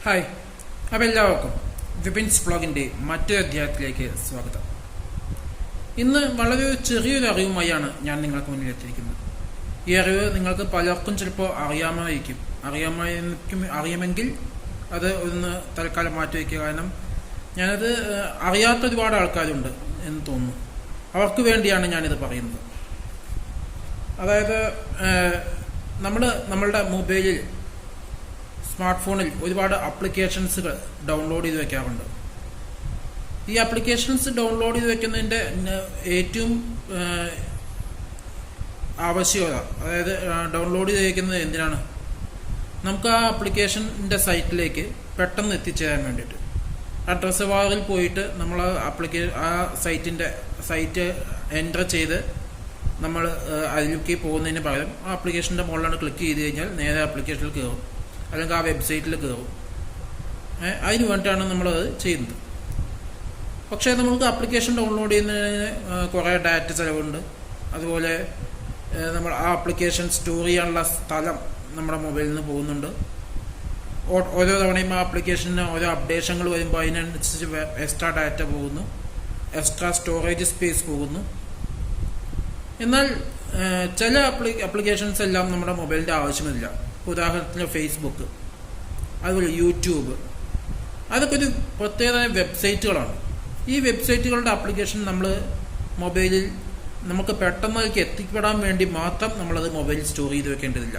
Hi, അപ്പോൾ എല്ലാവർക്കും വിപിൻസ് ബ്ലോഗിൻ്റെ മറ്റൊരു അധ്യായത്തിലേക്ക് സ്വാഗതം. ഇന്ന് വളരെ ചെറിയൊരു അറിവുമായാണ് ഞാൻ നിങ്ങൾക്ക് മുന്നിൽ എത്തിയിരിക്കുന്നത്. ഈ അറിവ് നിങ്ങൾക്ക് പലർക്കും ചിലപ്പോൾ അറിയാമെങ്കിൽ അത് ഒന്ന് തൽക്കാലം മാറ്റി വയ്ക്കുക. കാരണം ഞാനത് അറിയാത്ത ഒരുപാട് ആൾക്കാരുണ്ട് എന്ന് തോന്നുന്നു. അവർക്ക് വേണ്ടിയാണ് ഞാനിത് പറയുന്നത്. അതായത് നമ്മളുടെ മൊബൈലിൽ സ്മാർട്ട് ഫോണിൽ ഒരുപാട് ആപ്ലിക്കേഷൻസുകൾ ഡൗൺലോഡ് ചെയ്ത് വെക്കാറുണ്ട്. ഈ ആപ്ലിക്കേഷൻസ് ഡൗൺലോഡ് ചെയ്ത് വെക്കുന്നതിൻ്റെ ഏറ്റവും ആവശ്യകത, അതായത് ഡൗൺലോഡ് ചെയ്ത് വെക്കുന്നത് എന്തിനാണ്? നമുക്ക് ആ ആപ്ലിക്കേഷൻ്റെ സൈറ്റിലേക്ക് പെട്ടെന്ന് എത്തിച്ചേരാൻ വേണ്ടിയിട്ട് അഡ്രസ് ബാറിൽ പോയിട്ട് നമ്മൾ ആ സൈറ്റ് എൻ്റർ ചെയ്ത് നമ്മൾ അതിലേക്ക് പോകുന്നതിന് പകരം ആ ആപ്ലിക്കേഷൻ്റെ മുകളിലാണ് ക്ലിക്ക് ചെയ്ത് കഴിഞ്ഞാൽ നേരെ ആപ്ലിക്കേഷനിൽ കയറും, അല്ലെങ്കിൽ ആ വെബ്സൈറ്റിൽ കയറും. അതിന് വേണ്ടിയിട്ടാണ് നമ്മളത് ചെയ്യുന്നത്. പക്ഷേ നമുക്ക് ആപ്ലിക്കേഷൻ ഡൗൺലോഡ് ചെയ്യുന്നതിന് കുറേ ഡാറ്റ ചിലവുണ്ട്. അതുപോലെ നമ്മൾ ആ ആപ്ലിക്കേഷൻ സ്റ്റോർ ചെയ്യാനുള്ള സ്ഥലം നമ്മുടെ മൊബൈലിൽ നിന്ന് പോകുന്നുണ്ട്. ഓരോ തവണയും ആ ആപ്ലിക്കേഷന് ഓരോ അപ്ഡേഷനുകൾ വരുമ്പോൾ അതിനനുസരിച്ച് എക്സ്ട്രാ ഡാറ്റ പോകുന്നു, എക്സ്ട്രാ സ്റ്റോറേജ് സ്പേസ് പോകുന്നു. എന്നാൽ ചില ആപ്ലിക്കേഷൻസ് എല്ലാം നമ്മുടെ മൊബൈലിൻ്റെ ആവശ്യമില്ല. ഉദാഹരണത്തിന് ഫേസ്ബുക്ക്, അതുപോലെ യൂട്യൂബ്, അതൊക്കെ ഒരു പ്രത്യേകതരം വെബ്സൈറ്റുകളാണ്. ഈ വെബ്സൈറ്റുകളുടെ ആപ്ലിക്കേഷൻ നമ്മൾ മൊബൈലിൽ നമുക്ക് പെട്ടെന്ന് അതിലേക്ക് എത്തിപ്പെടാൻ വേണ്ടി മാത്രം നമ്മളത് മൊബൈലിൽ സ്റ്റോർ ചെയ്ത് വെക്കേണ്ടതില്ല.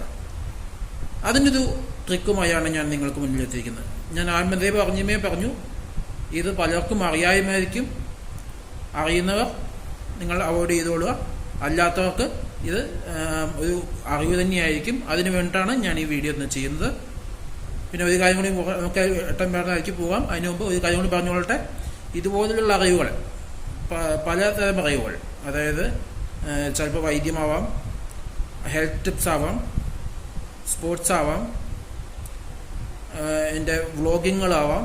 അതിനൊരു ട്രിക്കുമായാണ് ഞാൻ നിങ്ങൾക്ക് മുന്നിൽ എത്തിയിരിക്കുന്നത്. ഞാൻ ആദ്യമേ പറഞ്ഞു, ഇത് പലർക്കും അറിയാമായിരിക്കും. അറിയുന്നവർ നിങ്ങൾ അവോയ്ഡ് ചെയ്തോളുക, അല്ലാത്തവർക്ക് ഇത് ഒരു അറിവ് തന്നെയായിരിക്കും. അതിന് വേണ്ടിയിട്ടാണ് ഞാൻ ഈ വീഡിയോ ഒന്ന് ചെയ്യുന്നത്. പിന്നെ ഒരു കാര്യം കൂടി നമുക്ക് എട്ടം പേരിലേക്ക് പോകാം. അതിന് മുമ്പ് ഒരു കാര്യം കൂടി പറഞ്ഞുകൊള്ളട്ടെ. ഇതുപോലുള്ള അറിവുകൾ, പലതരം അറിവുകൾ, അതായത് ചിലപ്പോൾ വൈദ്യമാവാം, ഹെൽത്ത് ടിപ്സ് ആവാം, സ്പോർട്സ് ആവാം, എൻ്റെ വ്ളോഗിങ്ങുകളാവാം,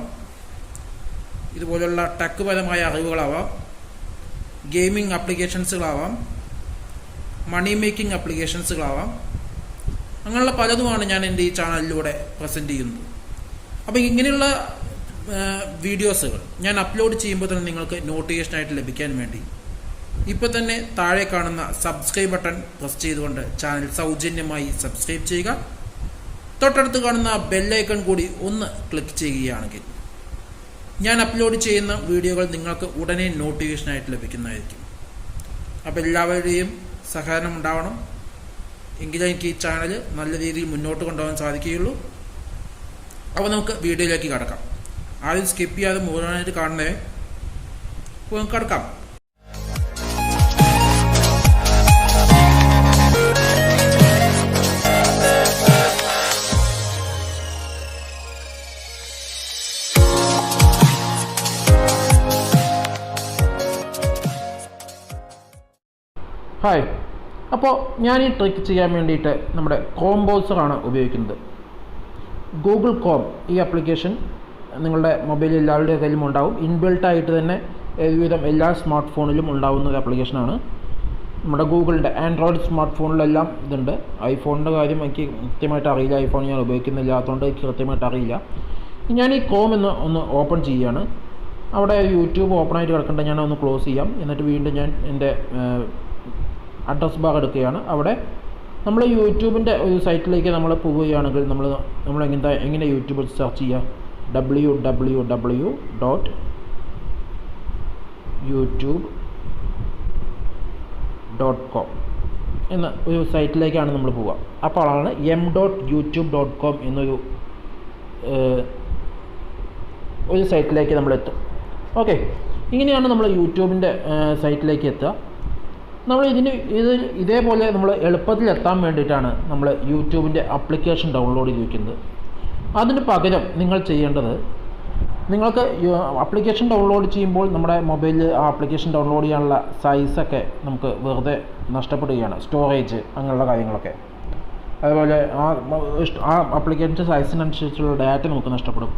ഇതുപോലുള്ള ടെക് പരമായ അറിവുകളാവാം, ഗെയിമിംഗ് ആപ്ലിക്കേഷൻസുകളാവാം, മണി മേക്കിംഗ് ആപ്ലിക്കേഷൻസുകളാവാം, അങ്ങനെയുള്ള പലതുമാണ് ഞാൻ എൻ്റെ ഈ ചാനലിലൂടെ പ്രസൻറ്റ് ചെയ്യുന്നത്. അപ്പോൾ ഇങ്ങനെയുള്ള വീഡിയോസുകൾ ഞാൻ അപ്ലോഡ് ചെയ്യുമ്പോൾ തന്നെ നിങ്ങൾക്ക് നോട്ടിഫിക്കേഷനായിട്ട് ലഭിക്കാൻ വേണ്ടി ഇപ്പോൾ തന്നെ താഴെ കാണുന്ന സബ്സ്ക്രൈബ് ബട്ടൺ പ്രസ് ചെയ്തുകൊണ്ട് ചാനൽ സൗജന്യമായി സബ്സ്ക്രൈബ് ചെയ്യുക. തൊട്ടടുത്ത് കാണുന്ന ബെല്ലൈക്കൺ കൂടി ഒന്ന് ക്ലിക്ക് ചെയ്യുകയാണെങ്കിൽ ഞാൻ അപ്ലോഡ് ചെയ്യുന്ന വീഡിയോകൾ നിങ്ങൾക്ക് ഉടനെ നോട്ടിഫിക്കേഷനായിട്ട് ലഭിക്കുന്നതായിരിക്കും. അപ്പോൾ എല്ലാവരുടെയും സഹകരണം ഉണ്ടാവണം. എങ്കിലേ എനിക്ക് ഈ ചാനൽ നല്ല രീതിയിൽ മുന്നോട്ട് കൊണ്ടുപോകാൻ സാധിക്കുകയുള്ളൂ. അപ്പോൾ നമുക്ക് വീഡിയോയിലേക്ക് കടക്കാം. ആരും സ്കിപ്പ് ചെയ്യാതെ മുഴുവനായിട്ട് കാണണേ. കടക്കാം. ഹായ്, അപ്പോൾ ഞാൻ ഈ ട്രിക്ക് ചെയ്യാൻ വേണ്ടിയിട്ട് നമ്മുടെ ക്രോം ബ്രൗസറാണ് ഉപയോഗിക്കുന്നത്. ഗൂഗിൾ ക്രോം ഈ ആപ്ലിക്കേഷൻ നിങ്ങളുടെ മൊബൈലിൽ എല്ലാവരുടെയും കയ്യിലും ഉണ്ടാവും. ഇൻബിൽട്ടായിട്ട് തന്നെ ഒരുവിധം എല്ലാ സ്മാർട്ട് ഫോണിലും ഉണ്ടാകുന്ന ഒരു ആപ്ലിക്കേഷനാണ്. നമ്മുടെ ഗൂഗിളിൻ്റെ ആൻഡ്രോയിഡ് സ്മാർട്ട് ഫോണിലെല്ലാം ഇതുണ്ട്. ഐഫോണിൻ്റെ കാര്യം എനിക്ക് കൃത്യമായിട്ട് അറിയില്ല. ഐഫോൺ ഞാൻ ഉപയോഗിക്കുന്നില്ലാത്തതുകൊണ്ട് എനിക്ക് കൃത്യമായിട്ട് അറിയില്ല. ഞാൻ ഈ ക്രോം ഒന്ന് ഓപ്പൺ ചെയ്യുകയാണ്. അവിടെ യൂട്യൂബ് ഓപ്പണായിട്ട് കിടക്കേണ്ട ഞാൻ ഒന്ന് ക്ലോസ് ചെയ്യാം. എന്നിട്ട് വീണ്ടും ഞാൻ എൻ്റെ അഡ്രസ് ബാർ എടുക്കുകയാണ്. അവിടെ നമ്മൾ യൂട്യൂബിൻ്റെ ഒരു സൈറ്റിലേക്ക് നമ്മൾ പോവുകയാണെങ്കിൽ നമ്മൾ എങ്ങനെ യൂട്യൂബിൽ സെർച്ച് ചെയ്യുക? www.youtube.com എന്ന ഒരു സൈറ്റിലേക്കാണ് നമ്മൾ പോവുക. അപ്പോഴാണ് m.youtube.com എന്നൊരു സൈറ്റിലേക്ക് നമ്മൾ എത്തും. ഓക്കെ, ഇങ്ങനെയാണ് നമ്മൾ യൂട്യൂബിൻ്റെ സൈറ്റിലേക്ക് എത്തുക. നമ്മൾ ഇതേപോലെ നമ്മൾ എളുപ്പത്തിൽ എത്താൻ വേണ്ടിയിട്ടാണ് നമ്മൾ യൂട്യൂബിൻ്റെ ആപ്ലിക്കേഷൻ ഡൗൺലോഡ് ചെയ്ത് വയ്ക്കുന്നത്. അതിന് പകരം നിങ്ങൾ ചെയ്യേണ്ടത്, നിങ്ങൾക്ക് ആപ്ലിക്കേഷൻ ഡൗൺലോഡ് ചെയ്യുമ്പോൾ നമ്മുടെ മൊബൈലിൽ ആ ആപ്ലിക്കേഷൻ ഡൗൺലോഡ് ചെയ്യാനുള്ള സൈസൊക്കെ നമുക്ക് വെറുതെ നഷ്ടപ്പെടുകയാണ്. സ്റ്റോറേജ് അങ്ങനെയുള്ള കാര്യങ്ങളൊക്കെ. അതുപോലെ ആ ആപ്ലിക്കേഷൻ്റെ സൈസിനനുസരിച്ചുള്ള ഡാറ്റ നമുക്ക് നഷ്ടപ്പെടും.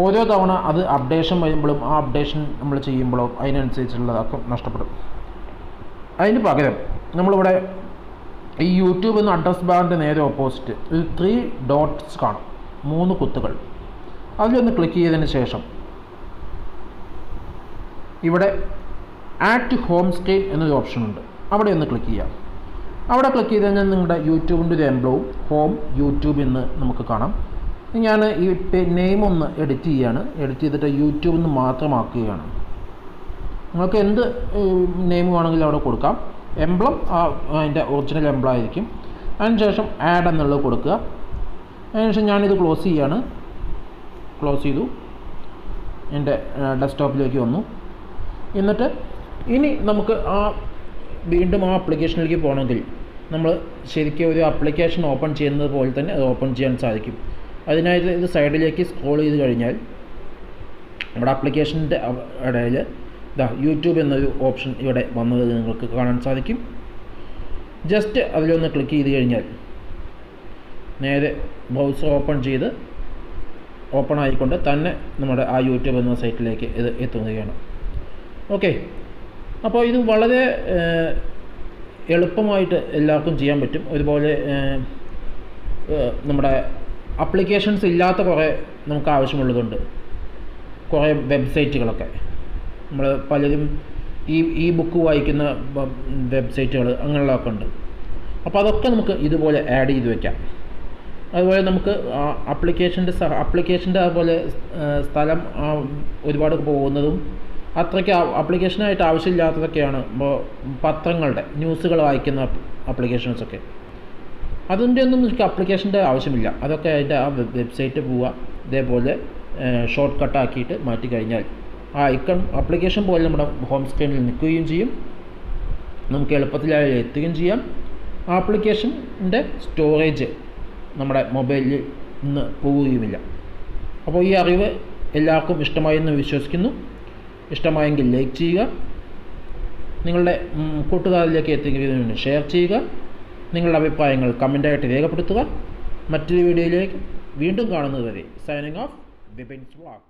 ഓരോ തവണ അത് അപ്ഡേഷൻ വരുമ്പോഴും ആ അപ്ഡേഷൻ നമ്മൾ ചെയ്യുമ്പോഴും അതിനനുസരിച്ചുള്ളതൊക്കെ നഷ്ടപ്പെടും. അതിന് പകരം നമ്മളിവിടെ ഈ യൂട്യൂബ് എന്ന അഡ്രസ് ബാറിൻ്റെ നേരെ ഓപ്പോസിറ്റ് ഒരു 3 ഡോട്ട്സ് കാണും, 3 കുത്തുകൾ. അതിലൊന്ന് ക്ലിക്ക് ചെയ്തതിന് ശേഷം ഇവിടെ ആഡ് ടു ഹോം സ്ക്രീൻ എന്നൊരു ഓപ്ഷൻ ഉണ്ട്. അവിടെ ഒന്ന് ക്ലിക്ക് ചെയ്യാം. അവിടെ ക്ലിക്ക് ചെയ്ത് കഴിഞ്ഞാൽ നിങ്ങളുടെ യൂട്യൂബിൻ്റെ ഒരു എംബ്ലവും ഹോം യൂട്യൂബ് എന്ന് നമുക്ക് കാണാം. ഞാൻ ഈ നെയിം ഒന്ന് എഡിറ്റ് ചെയ്യാണ്. എഡിറ്റ് ചെയ്തിട്ട് യൂട്യൂബ് എന്ന് മാത്രമാക്കുകയാണ്. നിങ്ങൾക്ക് എന്ത് നെയിം വേണമെങ്കിലും അവിടെ കൊടുക്കാം. എംബ്ലം അതിൻ്റെ ഒറിജിനൽ എംബ്ലം ആയിരിക്കും. അതിനുശേഷം ആഡ് എന്നുള്ളത് കൊടുക്കുക. അതിനുശേഷം ഞാനിത് ക്ലോസ് ചെയ്യാണ്. ക്ലോസ് ചെയ്തു. എൻ്റെ ഡെസ്ക്ടോപ്പിലേക്ക് വന്നു. എന്നിട്ട് ഇനി നമുക്ക് വീണ്ടും ആ ആപ്ലിക്കേഷനിലേക്ക് പോകണമെങ്കിൽ നമ്മൾ ശരിക്കും ഒരു ആപ്ലിക്കേഷൻ ഓപ്പൺ ചെയ്യുന്നത് പോലെ തന്നെ അത് ഓപ്പൺ ചെയ്യാൻ സാധിക്കും. അതിനായിട്ട് ഇത് സൈഡിലേക്ക് സ്ക്രോൾ ചെയ്ത് കഴിഞ്ഞാൽ നമ്മുടെ ആപ്ലിക്കേഷൻ്റെ ഇടയിൽ യൂട്യൂബ് എന്നൊരു ഓപ്ഷൻ ഇവിടെ വന്നത് നിങ്ങൾക്ക് കാണാൻ സാധിക്കും. ജസ്റ്റ് അതിലൊന്ന് ക്ലിക്ക് ചെയ്ത് കഴിഞ്ഞാൽ നേരെ ബ്രൗസർ ഓപ്പൺ ആയിക്കൊണ്ട് തന്നെ നമ്മുടെ ആ യൂട്യൂബ് എന്ന സൈറ്റിലേക്ക് ഇത് എത്തുകയാണ്. ഓക്കെ, അപ്പോൾ ഇത് വളരെ എളുപ്പമായിട്ട് എല്ലാവർക്കും ചെയ്യാൻ പറ്റും. അതുപോലെ നമ്മുടെ അപ്ലിക്കേഷൻസ് ഇല്ലാത്ത കുറേ നമുക്ക് ആവശ്യമുള്ളതുണ്ട്. കുറേ വെബ്സൈറ്റുകളൊക്കെ നമ്മൾ പലരും ഈ ബുക്ക് വായിക്കുന്ന വെബ്സൈറ്റുകൾ അങ്ങനെയുള്ളതൊക്കെ ഉണ്ട്. അപ്പോൾ അതൊക്കെ നമുക്ക് ഇതുപോലെ ആഡ് ചെയ്ത് വയ്ക്കാം. അതുപോലെ നമുക്ക് അപ്ലിക്കേഷൻ്റെ അതുപോലെ സ്ഥലം ഒരുപാട് പോകുന്നതും അത്രയ്ക്ക് ആപ്ലിക്കേഷനായിട്ട് ആവശ്യമില്ലാത്തതൊക്കെയാണ്. പത്രങ്ങളുടെ ന്യൂസുകൾ വായിക്കുന്ന ആപ്ലിക്കേഷൻസൊക്കെ അതിൻ്റെ ഒന്നും നമുക്ക് ആപ്ലിക്കേഷൻ്റെ ആവശ്യമില്ല. അതൊക്കെ അതിൻ്റെ ആ വെബ്സൈറ്റ് പോവുക, ഇതേപോലെ ഷോർട്ട് കട്ടാക്കിയിട്ട് മാറ്റി കഴിഞ്ഞാൽ ആ ഐക്കൺ ആപ്ലിക്കേഷൻ പോലെ നമ്മുടെ ഹോം സ്ക്രീനിൽ നിൽക്കുകയും ചെയ്യും. നമുക്ക് എളുപ്പത്തിൽ എത്തുകയും ചെയ്യാം. ആപ്ലിക്കേഷൻ്റെ സ്റ്റോറേജ് നമ്മുടെ മൊബൈലിൽ നിന്ന് പോവുകയുമില്ല. അപ്പോൾ ഈ അറിവ് എല്ലാവർക്കും ഇഷ്ടമായി എന്ന് വിശ്വസിക്കുന്നു. ഇഷ്ടമായെങ്കിൽ ലൈക്ക് ചെയ്യുക, നിങ്ങളുടെ കൂട്ടുകാരിലേക്ക് എത്തിക്കുന്നതിന് വേണ്ടി ഷെയർ ചെയ്യുക, നിങ്ങളുടെ അഭിപ്രായങ്ങൾ കമൻ്റായിട്ട് രേഖപ്പെടുത്തുക. മറ്റൊരു വീഡിയോയിലേക്ക് വീണ്ടും കാണുന്നതുവരെ സൈനിങ് ഓഫ് വിപിൻസ് വ്ളോഗ്.